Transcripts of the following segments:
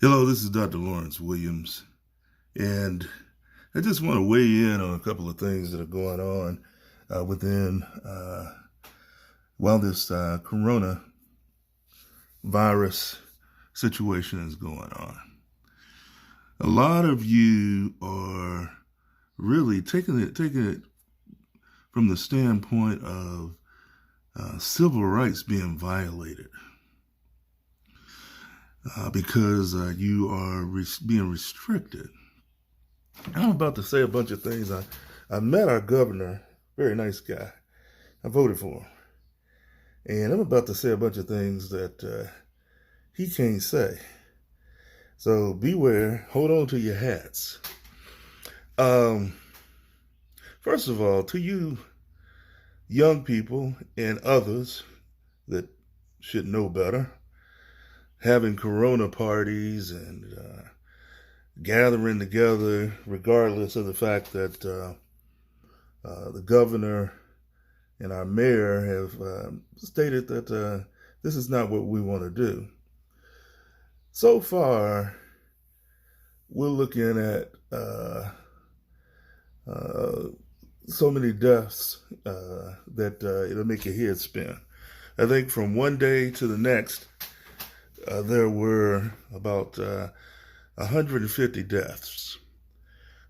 Hello, this is Dr. Lawrence Williams, and I just want to weigh in on a couple of things that are going on within while this coronavirus situation is going on. A lot of you are really taking it from the standpoint of civil rights being violated because you are being restricted. I'm about to say a bunch of things. I met our governor, very nice guy. I voted for him. And I'm about to say a bunch of things that he can't say. So beware, hold on to your hats. Um, First of all, to you young people and others that should know better, having corona parties and gathering together, regardless of the fact that the governor and our mayor have stated that this is not what we want to do. So far, we're looking at so many deaths that it'll make your head spin. I think from one day to the next, there were about 150 deaths.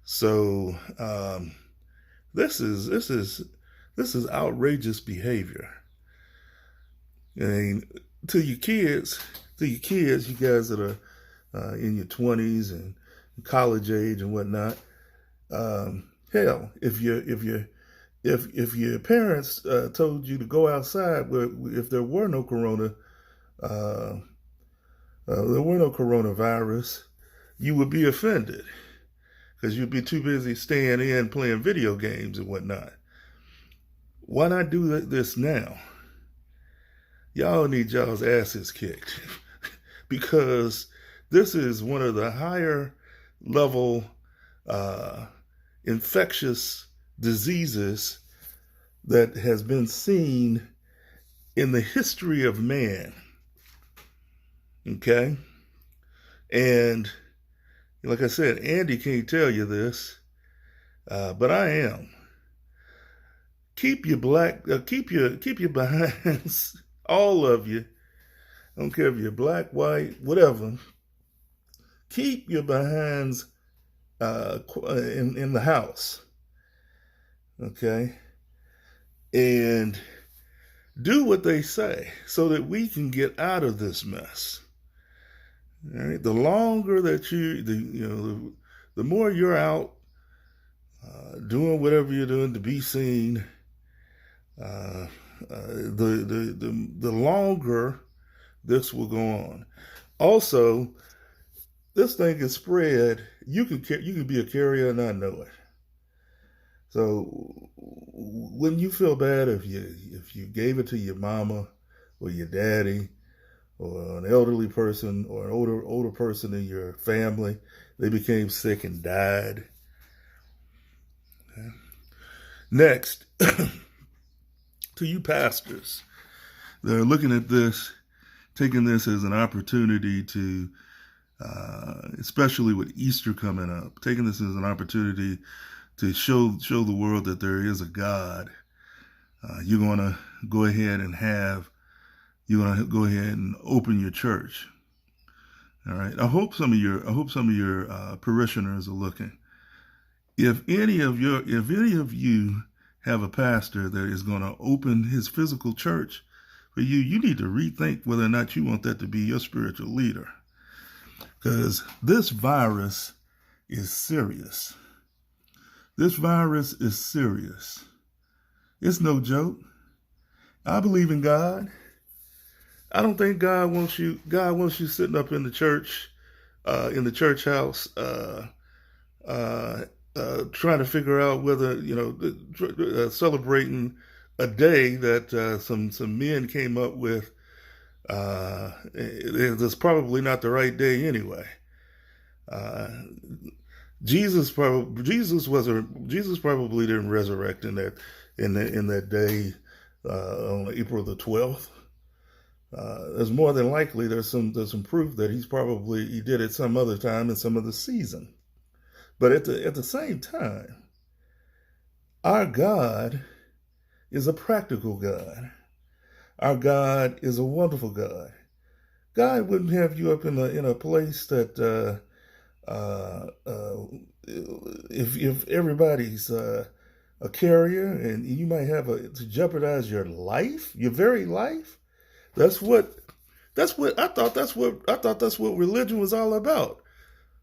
So this is outrageous behavior. I mean, to your kids, you guys that are in your 20s and college age and whatnot. Hell, if your parents told you to go outside, if there were no coronavirus, you would be offended because you'd be too busy staying in playing video games and whatnot. Why not do this now? Y'all need y'all's asses kicked because this is one of the higher level infectious diseases that has been seen in the history of man. Okay? And like I said, Andy can't tell you this, but I am. Keep your behinds, all of you. I don't care if you're black, white, whatever. Keep your behinds in the house. Okay? And do what they say so that we can get out of this mess. All right? The longer that the more you're out doing whatever you're doing to be seen, the longer this will go on. Also, this thing is spread. You can be a carrier and not know it. So when you feel bad if you gave it to your mama or your daddy or an elderly person or an older person in your family, they became sick and died. Okay. Next, to you pastors, they're looking at this, taking this as an opportunity to, especially with Easter coming up, taking this as an opportunity to show the world that there is a God. You're going to go ahead and open your church. All right. I hope some of your parishioners are looking. If any of you have a pastor that is going to open his physical church for you, you need to rethink whether or not you want that to be your spiritual leader. Because this virus is serious. This virus is serious. It's no joke. I believe in God. I don't think God wants you sitting up in the church house, trying to figure out whether, celebrating a day that some men came up with. It's probably not the right day anyway. Jesus probably didn't resurrect in that day on April the 12th. there's more than likely there's some proof that he did it some other time in some other season. But at the same time, our God is a practical God. Our God is a wonderful God. God wouldn't have you up in a place that if everybody's a carrier and you might have to jeopardize your life, your very life. That's what I thought. That's what religion was all about.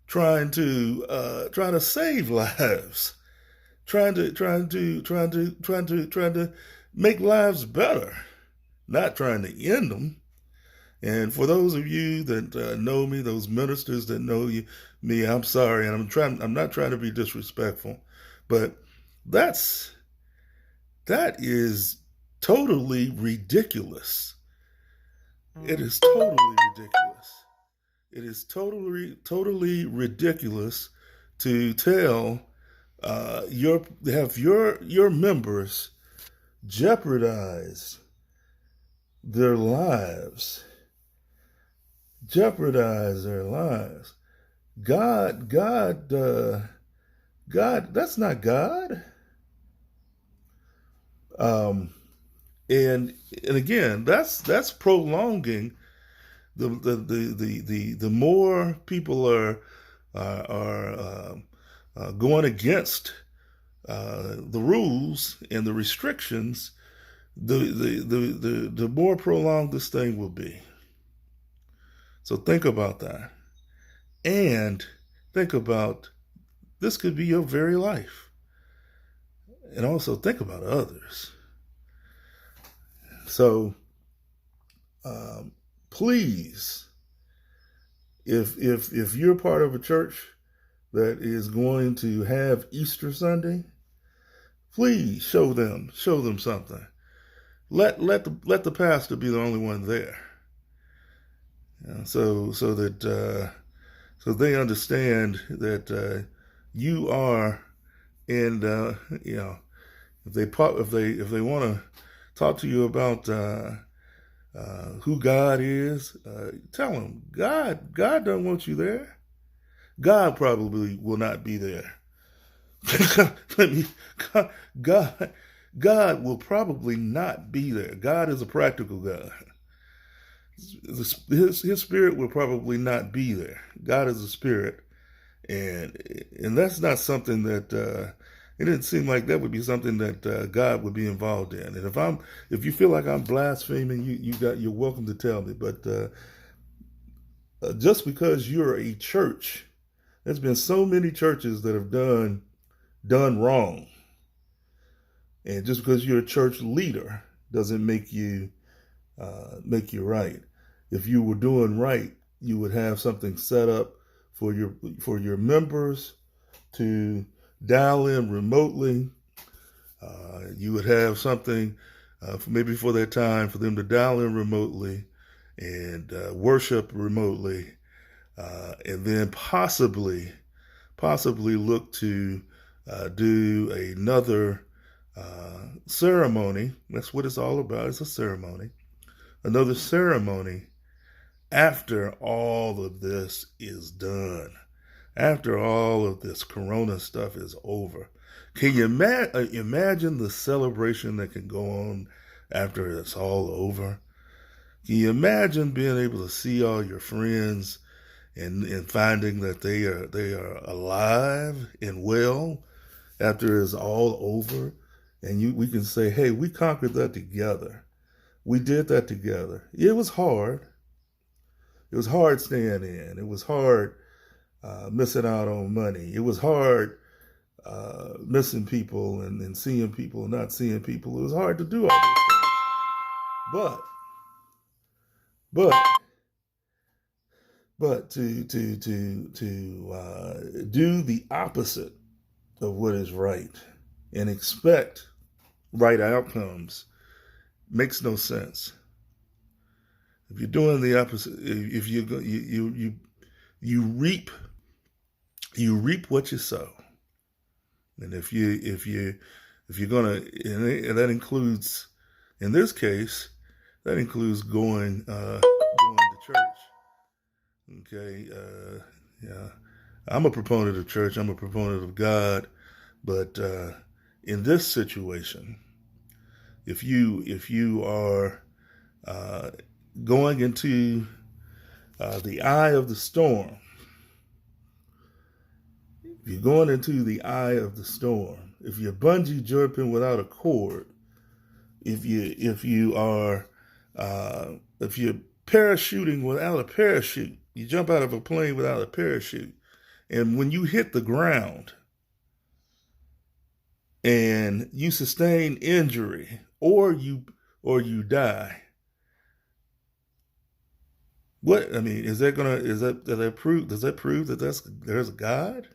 Trying to save lives, trying to make lives better, not trying to end them. And for those of you that know me, those ministers that know me, I'm sorry, and I'm not trying to be disrespectful, but that is totally ridiculous. It is totally ridiculous. It is totally ridiculous to tell your members jeopardize their lives. Jeopardize their lives. God, that's not God. And again, that's prolonging the more people are going against the rules and the restrictions, the more prolonged this thing will be. So think about that. And think about this could be your very life. And also think about others. So please, if you're part of a church that is going to have Easter Sunday, please show them something. Let the pastor be the only one there. So that they understand that you are, and if they want to talk to you about who God is, tell them God doesn't want you there. God probably will not be there. God will probably not be there. God is a practical God. His spirit will probably not be there. God is a spirit, and that's not something that it didn't seem like that would be something that God would be involved in. And if you feel like I'm blaspheming, you're welcome to tell me. But just because you're a church, there's been so many churches that have done wrong, and just because you're a church leader doesn't make you right. If you were doing right, you would have something set up for your members to dial in remotely. You would have something maybe for that time for them to dial in remotely and worship remotely, and then possibly look to do another ceremony. That's what it's all about. It's a ceremony. Another ceremony after all of this is done. After all of this corona stuff is over. Can you imagine the celebration that can go on after it's all over? Can you imagine being able to see all your friends and finding that they are alive and well after it's all over? And we can say, hey, we conquered that together. We did that together. It was hard. It was hard staying in. It was hard missing out on money. It was hard missing people and seeing people and not seeing people. It was hard to do all those things. But to do the opposite of what is right and expect right outcomes makes no sense. If you're doing the opposite, if you reap what you sow, and if you're gonna, and that includes, in this case, That includes going to church. Okay, yeah, I'm a proponent of church. I'm a proponent of God, but in this situation, if you are uh, going into the eye of the storm, if you're going into the eye of the storm, if you're bungee jumping without a cord, if you're parachuting without a parachute, you jump out of a plane without a parachute, and when you hit the ground and you sustain injury or you die, what I mean is that gonna is that does that prove that there's a God,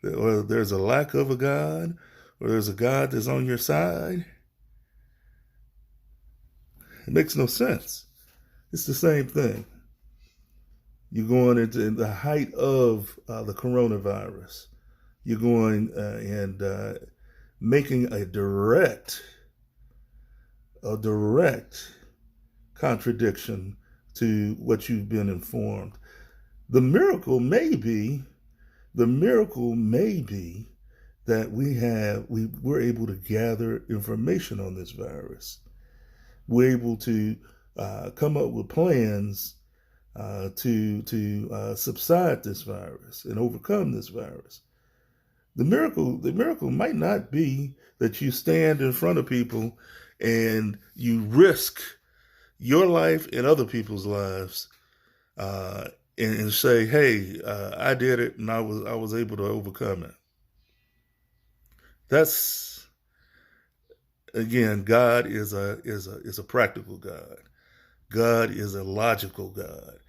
or there's a lack of a God, or there's a God that's on your side? It makes no sense. It's the same thing. You're going into the height of the coronavirus. You're going and making a direct contradiction to what you've been informed. The miracle may be that we're able to gather information on this virus. We're able to come up with plans to subside this virus and overcome this virus. The miracle might not be that you stand in front of people and you risk your life and other people's lives, and say, "Hey, I did it, and I was able to overcome it." That's, again, God is a practical God. God is a logical God.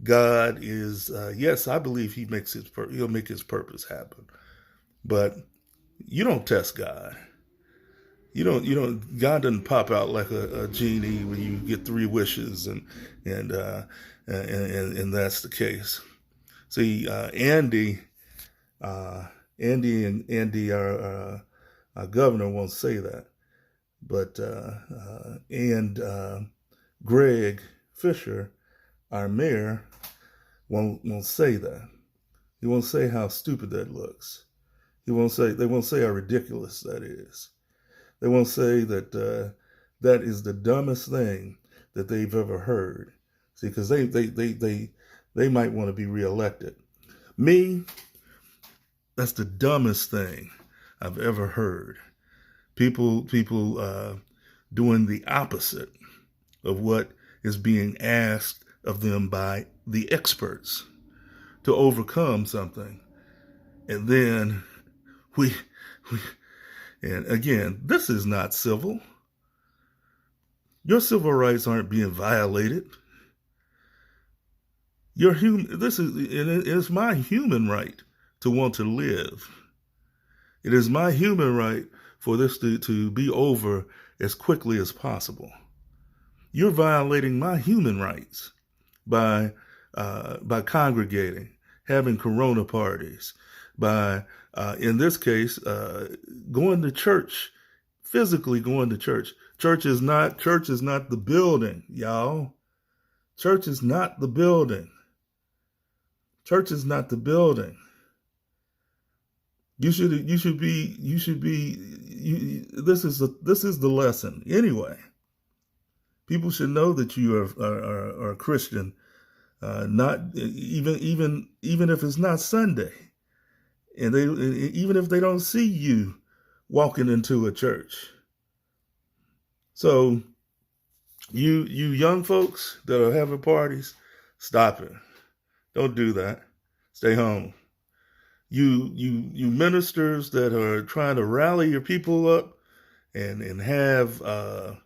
God is yes, I believe He'll make His purpose happen. But you don't test God. God doesn't pop out like a genie when you get 3 wishes and that's the case. See, Andy, our governor, won't say that, but Greg Fisher, our mayor, won't say that. He won't say how stupid that looks. They won't say how ridiculous that is. They won't say that that is the dumbest thing that they've ever heard. See, because they might want to be reelected. Me, that's the dumbest thing I've ever heard. People doing the opposite of what is being asked of them by the experts to overcome something, and then and again, this is not civil. Your civil rights aren't being violated. It is my human right to want to live. It is my human right for this to be over as quickly as possible. You're violating my human rights by congregating, having corona parties, by in this case going to church, physically going to church. Church is not the building, y'all. Church is not the building. Church is not the building. This is the lesson anyway. People should know that you are a Christian, not even if it's not Sunday, and even if they don't see you walking into a church. So, you young folks that are having parties, stop it. Don't do that. Stay home. You ministers that are trying to rally your people up and have a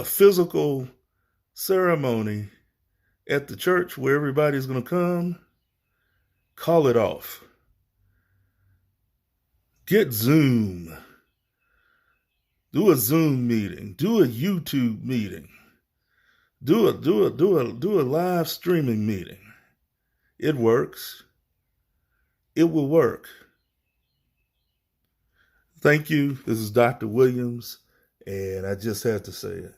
physical ceremony at the church where everybody's going to come, call it off. Get Zoom. Do a Zoom meeting. Do a YouTube meeting. Do a live streaming meeting. It works. It will work. Thank you. This is Dr. Williams, and I just had to say it.